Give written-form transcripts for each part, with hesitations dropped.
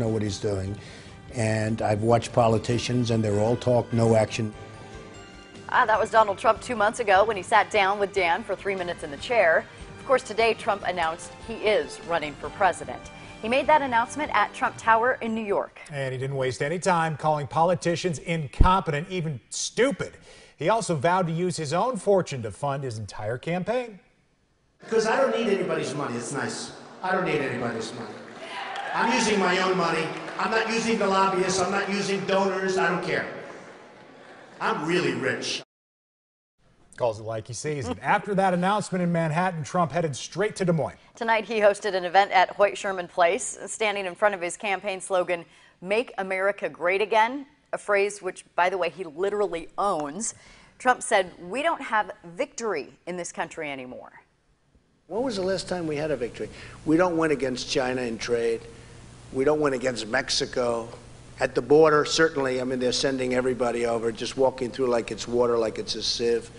know what he's doing. And I've watched politicians, and they're all talk, no action. That was Donald Trump 2 months ago when he sat down with Dan for 3 minutes in the chair. Of course, today Trump announced he is running for president. He made that announcement at Trump Tower in New York. And he didn't waste any time calling politicians incompetent, even stupid. He also vowed to use his own fortune to fund his entire campaign. Because I don't need anybody's money. It's nice. I don't need anybody's money. I'm using my own money. I'm not using the lobbyists. I'm not using donors. I don't care. I'm really rich. Calls it like he sees it. After that announcement in Manhattan, Trump headed straight to Des Moines. Tonight he hosted an event at Hoyt Sherman Place, standing in front of his campaign slogan, "Make America Great Again," a phrase which, by the way, he literally owns. Trump said, "We don't have victory in this country anymore." When was the last time we had a victory? We don't win against China in trade. We don't win against Mexico. At the border, certainly, I mean, they're sending everybody over, just walking through like it's water, like it's a sieve.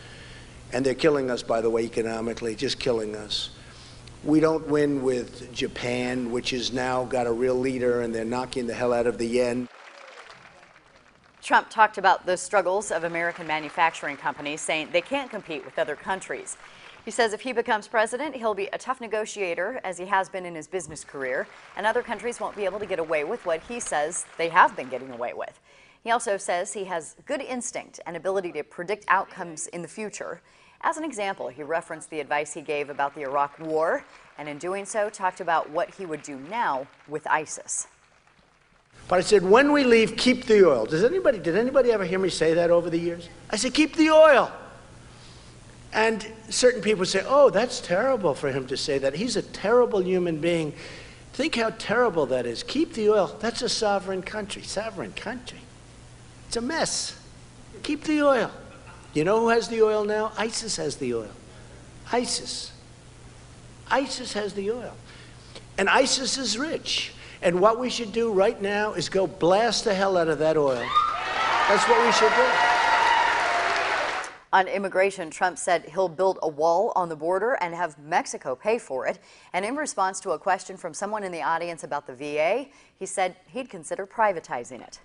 And they're killing us, by the way, economically, just killing us. We don't win with Japan, which has now got a real leader, and they're knocking the hell out of the yen. Trump talked about the struggles of American manufacturing companies, saying they can't compete with other countries. He says if he becomes president, he'll be a tough negotiator, as he has been in his business career, and other countries won't be able to get away with what he says they have been getting away with. He also says he has good instinct and ability to predict outcomes in the future. As an example, he referenced the advice he gave about the Iraq War, and in doing so, talked about what he would do now with ISIS. But I said, when we leave, keep the oil. Did anybody ever hear me say that over the years? I said, keep the oil. And certain people say, oh, that's terrible for him to say that. He's a terrible human being. Think how terrible that is. Keep the oil. That's a sovereign country. Sovereign country. It's a mess. Keep the oil. You know who has the oil now? ISIS has the oil. ISIS. ISIS has the oil. And ISIS is rich. And what we should do right now is go blast the hell out of that oil. That's what we should do. On immigration, Trump said he'll build a wall on the border and have Mexico pay for it. And in response to a question from someone in the audience about the VA, he said he'd consider privatizing it.